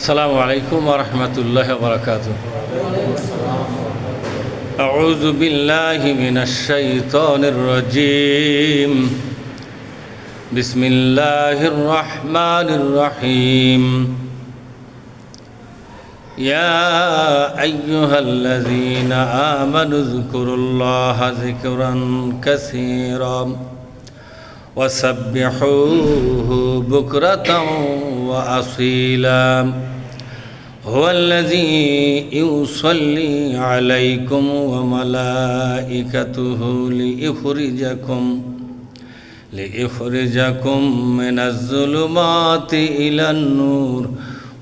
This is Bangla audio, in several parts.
السلام عليكم ورحمة الله وبركاته. أعوذ بالله من الشيطان الرجيم. بسم الله الرحمن الرحيم. يا أيها الذين آمنوا اذكروا الله ذكرا كثيرا وسبحوه بكرة وأصيلا هو الذي يصلي عليكم وملائكته ليخرجكم من الظلمات إلى النور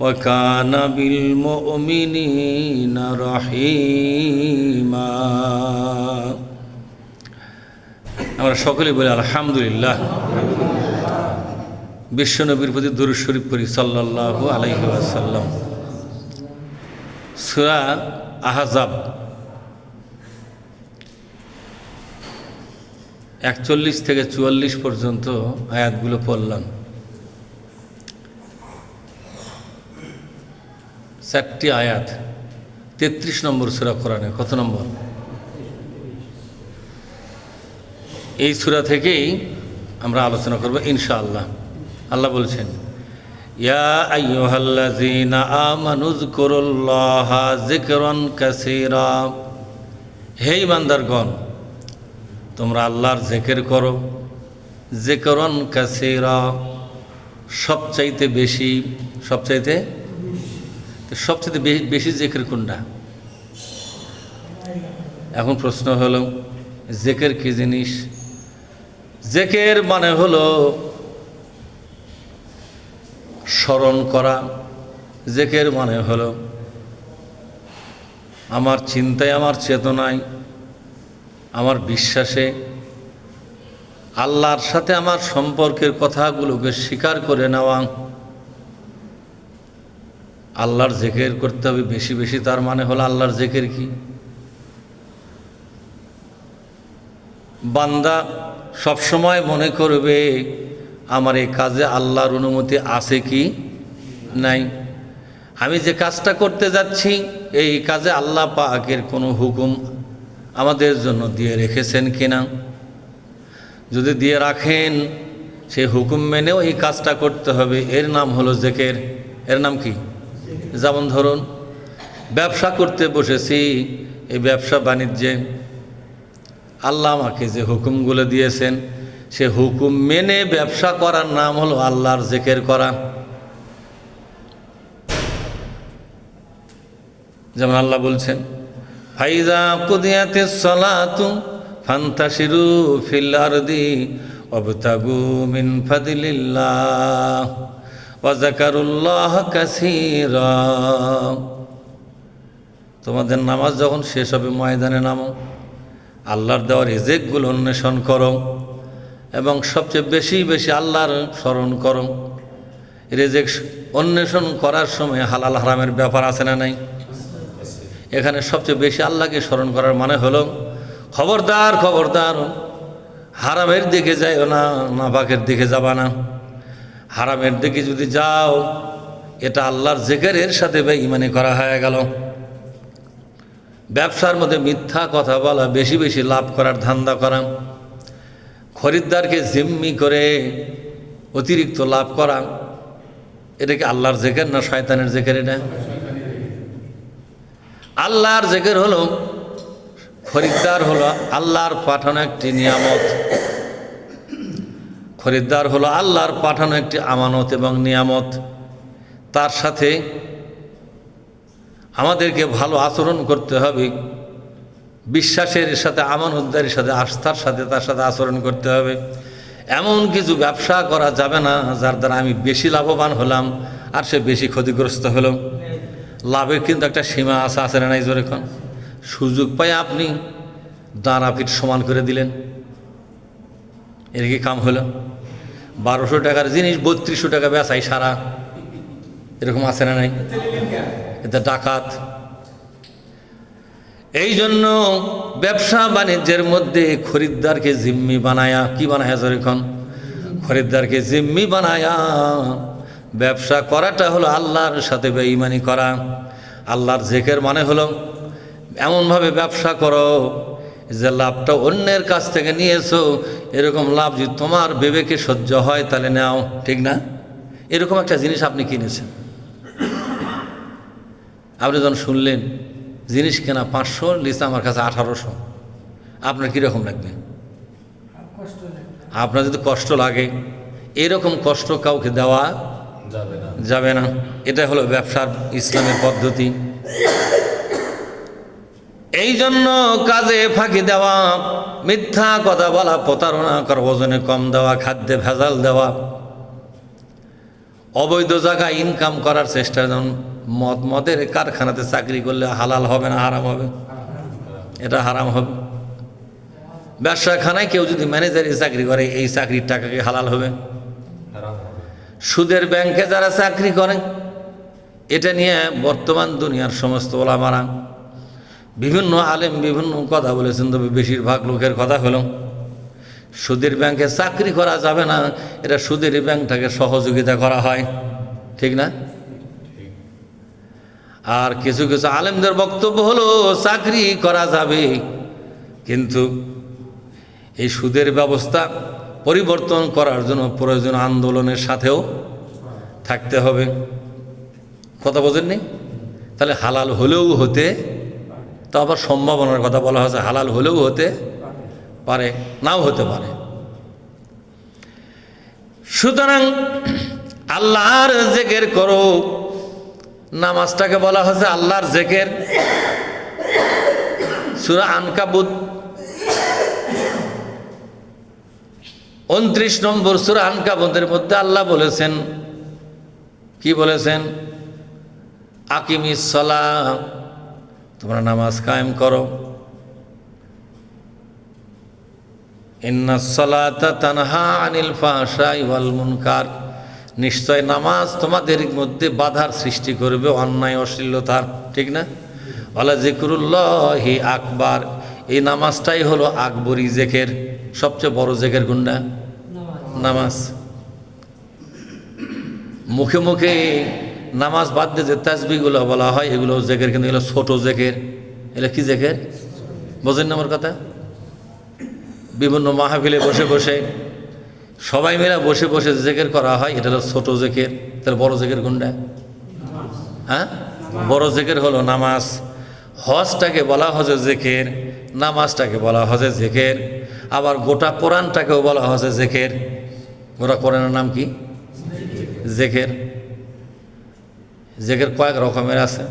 وكان بالمؤمنين رحيما. আমরা সকলে বলি আলহামদুলিল্লাহ। বিশ্বনবীর প্রতি দুরূদ শরীফ পড়ি সাল্লাল্লাহু আলাইহি ওয়াসাল্লাম। সূরা আহজাব 41 থেকে 44 পর্যন্ত আয়াতগুলো পড়লাম। 4টি আয়াত, 33 নম্বর সূরা কোরআনে। কত নম্বর? এই সূরা থেকেই আমরা আলোচনা করব ইনশাআল্লাহ। আল্লাহ বলছেন, ইয়া আইয়ুহাল্লাযীনা আমানু যকুরুল্লাহা যিকরান কাসীরা। হে ঈমানদারগণ, তোমরা আল্লাহর জিকির করো। যিকরান কাসীরা, সবচাইতে বেশি। সবচাইতে বেশি জিকির কোনটা? এখন প্রশ্ন হলো, জিকির কি জিনিস? জিকির মানে হলো স্মরণ করা। জিকির মানে হলো আমার চিন্তায়, আমার চেতনায়, আমার বিশ্বাসে আল্লাহর সাথে আমার সম্পর্কের কথাগুলোকে স্বীকার করে নেওয়া। আল্লাহর জিকির করতে হবে বেশি বেশি, তার মানে হলো আল্লাহর জিকির কি? বান্দা সবসময় মনে করবে আমার এই কাজে আল্লাহর অনুমতি আছে কি নাই, আমি যে কাজটা করতে যাচ্ছি এই কাজে আল্লাহ পাকের কোনো হুকুম আমাদের জন্য দিয়ে রেখেছেন কিনা। যদি দিয়ে রাখেন, সেই হুকুম মেনেও এই কাজটা করতে হবে। এর নাম হলো জিকির। এর নাম কি? যেমন ধরুন, ব্যবসা করতে বসেছি, এই ব্যবসা বাণিজ্যে আল্লাহ আমাকে যে হুকুমগুলো দিয়েছেন সে হুকুম মেনে ব্যবসা করার নাম হলো আল্লাহর জিকির করা। যেমন আল্লাহ বলছেন, ফাইজা কুদিয়াতিস সালাতু ফান্তাশিরু ফিল আরদি ওয়াবতাগু মিন ফাদলিল্লাহ ওয়া যাকারুল্লাহ কাসীরা। তোমাদের নামাজ যখন শেষ হবে, ময়দানে নামো, আল্লাহর দেওয়া রিজিকগুলো অন্বেষণ করো এবং সবচেয়ে বেশি বেশি আল্লাহর স্মরণ করো। রিজিক অন্বেষণ করার সময় হালাল হারামের ব্যাপার আছে না নাই? এখানে সবচেয়ে বেশি আল্লাহকে স্মরণ করার মানে হলো, খবরদার খবরদার, হারামের দিকে যাইও না, নাপাকের দিকে যাবা না। হারামের দিকে যদি যাও, এটা আল্লাহর জিকিরের সাথে বেঈমানি করা হয়ে গেল। ব্যবসার মধ্যে মিথ্যা কথা বলা, বেশি বেশি লাভ করার ধান্দা করা, খরিদ্দারকে জিম্মি করে অতিরিক্ত লাভ করা, এটা কি আল্লাহর জিকির না শয়তানের জিকির? এটা আল্লাহর জিকির হলো, খরিদ্দার হলো আল্লাহর পাঠানো একটি নিয়ামত। খরিদ্দার হলো আল্লাহর পাঠানো একটি আমানত এবং নিয়ামত। তার সাথে আমাদেরকে ভালো আচরণ করতে হবে, বিশ্বাসের সাথে, আমানতদারির সাথে, আস্থার সাথে তার সাথে আচরণ করতে হবে। এমন কিছু ব্যবসা করা যাবে না যার দ্বারা আমি বেশি লাভবান হলাম আর সে বেশি ক্ষতিগ্রস্ত হলো। লাভের কিন্তু একটা সীমা আছে না নাই? জোরে কোন? সুযোগ পাই আপনি দাঁড়া পিঠ সমান করে দিলেন, এর কি কাম হলো? 1200 টাকার জিনিস 3200 টাকা বেচাই সারা, এরকম আছে না নাই? এটা ডাকাত। এই জন্য ব্যবসা বাণিজ্যের মধ্যে খরিদ্দারকে জিম্মি বানায়া, কি বানায়া? জোরে কোন? খরিদ্দারকে জিম্মি বানায়া ব্যবসা করাটা হলো আল্লাহর সাথে বেঈমানি করা। আল্লাহর জিকির মানে হলো এমনভাবে ব্যবসা করো যে লাভটা অন্যের কাছ থেকে নিয়েছো, এরকম লাভ যদি তোমার বিবেকে সহ্য হয় তাহলে নাও, ঠিক না? এরকম একটা জিনিস আপনি কিনেছেন, আপনি যখন শুনলেন জিনিস কেনা 500, লিস্ট আমার কাছে 1800, আপনার কীরকম লাগবে? আপনার যদি কষ্ট লাগে, এরকম কষ্ট কাউকে দেওয়া যাবে না। এটা হলো ব্যবসার ইসলামের পদ্ধতি। এই জন্য কাজে ফাঁকি দেওয়া, মিথ্যা কথা বলা, প্রতারণা করা, ওজনে কম দেওয়া, খাদ্যে ভেজাল দেওয়া, অবৈধ জায়গায় ইনকাম করার চেষ্টা, যেমন মদের কারখানাতে চাকরি করলে হালাল হবে না হারাম হবে? এটা হারাম হবে। ব্যবসাখানায় কেউ যদি ম্যানেজারি চাকরি করে, এই চাকরির টাকা কি হালাল হবে? সুদের ব্যাংকে যারা চাকরি করে, এটা নিয়ে বর্তমান দুনিয়ার সমস্ত ওলামারা, বিভিন্ন আলেম বিভিন্ন কথা বলেছেন, তবে বেশিরভাগ লোকের কথা হলো সুদের ব্যাংকে চাকরি করা যাবে না, এটা সুদের ব্যাংকটাকে সহযোগিতা করা হয়, ঠিক না? আর কিছু কিছু আলেমদের বক্তব্য হলো চাকরি করা যাবে, কিন্তু এই সুদের ব্যবস্থা পরিবর্তন করার জন্য প্রয়োজন আন্দোলনের সাথেও থাকতে হবে। কথা বোঝেননি? তাহলে হালাল হলেও হতে, তো আবার সম্ভাবনার কথা বলা হয়েছে, হালাল হলেও হতে পারে, নাও হতে পারে। সুতরাং আল্লাহর জিকির করো, নামাজটাকে বলা হয়েছে আল্লাহর জিকির। সূরা আনকাবুত 29 নম্বর সূরা আনকাবুতের মধ্যে আল্লাহ বলেছেন, কি বলেছেন? আকিমিস সালাহ, তোমরা নামাজ কায়েম করো। ইন্নাস সালাতা তানহা আনিল ফাহশাই ওয়াল মুনকার, নিশ্চয় নামাজ তোমাদের মধ্যে বাধার সৃষ্টি করবে অন্যায় অশ্লীলতার, ঠিক না? ওয়ালা যিকরুল্লাহি আকবার, এই নামাজটাই হলো আকবরী জিকির, সবচেয়ে বড় জিকির কোনটা? নামাজ। মুখে মুখে নামাজ বাদ দিয়ে যে তাসবিহগুলো বলা হয়, এগুলো জিকির, কিন্তু এগুলো ছোট জিকির। এগুলো কি জিকির বোঝেন না আমার কথা? বিভিন্ন মাহফিলে বসে বসে সবাই মিলে বসে বসে জিকির করা হয়, এটা হলো ছোট জিকির। তাহলে বড় জিকির কোনটা? হ্যাঁ, বড় জিকির হলো নামাজ। হজটাকে বলা হচ্ছে জিকির, নামাজটাকে বলা হচ্ছে জিকির, আবার গোটা কোরআনটাকেও বলা হচ্ছে জিকির। গোটা কোরআনের নাম কি? জিকির। জিকির কয়েক রকমের আছে।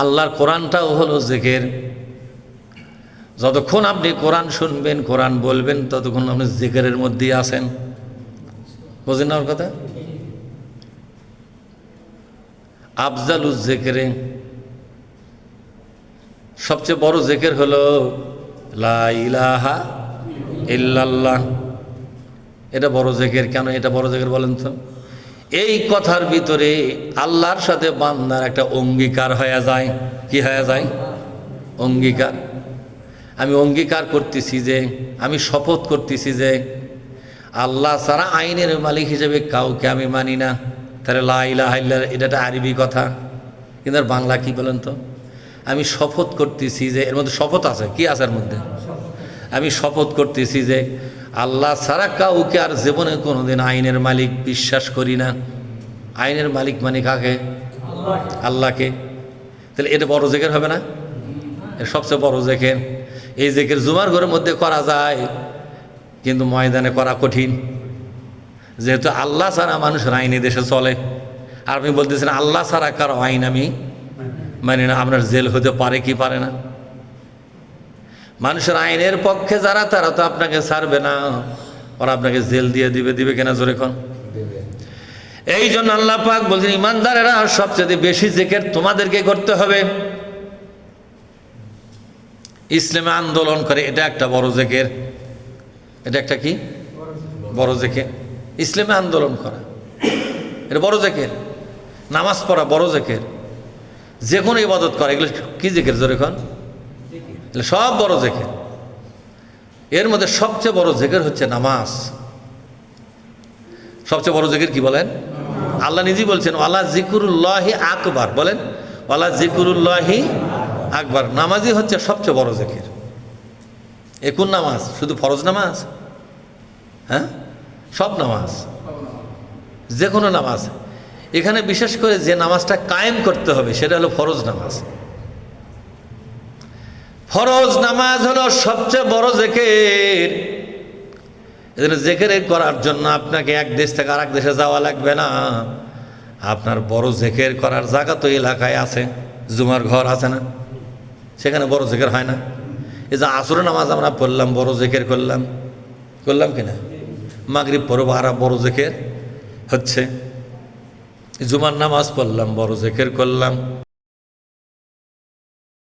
আল্লাহর কোরআনটাও হলো জিকির। যতক্ষণ আপনি কোরআন শুনবেন, কোরআন বলবেন, ততক্ষণ আপনি জিকিরের মধ্যেই আছেন। বুঝেন না ওর কথা? আফজালুজ জিকিরে, সবচেয়ে বড় জিকির হলো লা ইলাহা ইল্লাল্লাহ। এটা বড় জিকির। কেন এটা বড় জিকির বলেন তো? এই কথার ভিতরে আল্লাহর সাথে বান্দার একটা অঙ্গীকার হয়ে যায়। কি হয়ে যায়? অঙ্গীকার। আমি অঙ্গীকার করতেছি যে, আমি শপথ করতেছি যে আল্লাহ ছাড়া আইনের মালিক হিসেবে কাউকে আমি মানি না। তাহলে লা ইলাহা ইল্লাল্লাহ, এটা একটা আরবি কথা, কিন্তু আর বাংলা কি বলেন তো? আমি শপথ করতেছি যে, এর মধ্যে শপথ আছে। কি আছে এর মধ্যে? আমি শপথ করতেছি যে আল্লাহ ছাড়া কাউকে আর জীবনে কোনোদিন আইনের মালিক বিশ্বাস করি না। আইনের মালিক মানে কাকে? আল্লাহকে। তাহলে এটা বড় জিকির হবে না? এর সবচেয়ে বড় জিকির। এই জিকির জুমার ঘরের মধ্যে করা যায়, কিন্তু ময়দানে করা কঠিন, যেহেতু আল্লাহ ছাড়া মানুষের আইন দেশে চলে। আর আপনি বলতেছেন আল্লাহ ছাড়া কারো আইন আমি মানি না। আপনার জেল হতে পারে কি পারে না? মানুষের আইনের পক্ষে যারা, তারা তো আপনাকে ছাড়বে না, ওরা আপনাকে জেল দিয়ে দিবে। দিবে কিনা জোরে কোন? এই জন্য আল্লাহ পাক বলছেন, ইমানদারেরা সবচেয়ে বেশি জিকির তোমাদেরকে করতে হবে। ইসলামে আন্দোলন করে, এটা একটা বড় জিকির। এটা একটা কি? বড় জিকির। ইসলামে আন্দোলন করা, এটা বড় জিকির। নামাজ পড়া বড় জিকির। যে কোনো ইবাদত করা, এগুলো কি জিকির জোরে কোন? সব বড় জিকির। এর মধ্যে সবচেয়ে বড় জিকির হচ্ছে নামাজ। সবচেয়ে বড় জিকির কি বলেন? আল্লাহ নিজেই বলছেন ওয়ালা জিকুরুল্লাহি আকবার, বলেন ওয়ালা জিকুরুল্লাহি আকবার। নামাজই হচ্ছে সবচেয়ে বড় জিকির। এ কোন নামাজ? শুধু ফরজ নামাজ? হ্যাঁ, সব নামাজ, যে কোনো নামাজ। এখানে বিশেষ করে যে নামাজটা কায়েম করতে হবে সেটা হলো ফরজ নামাজ। ফরজ নামাজ হলো সবচেয়ে বড় জিকির। এজন্য জিকির করার জন্য আপনাকে এক দেশ থেকে আরেক দেশে যাওয়া লাগবে না। আপনার বড় জিকির করার জায়গা তো এলাকায় আছে, জুমার ঘর আছে না, সেখানে বড় জিকির হয় না? এই যে আসরের নামাজ আমরা পড়লাম, বড় জিকির করলাম কিনা? মাগরিব পড়ব আর বড় জিকির হচ্ছে। জুমার নামাজ পড়লাম, বড় জিকির করলাম।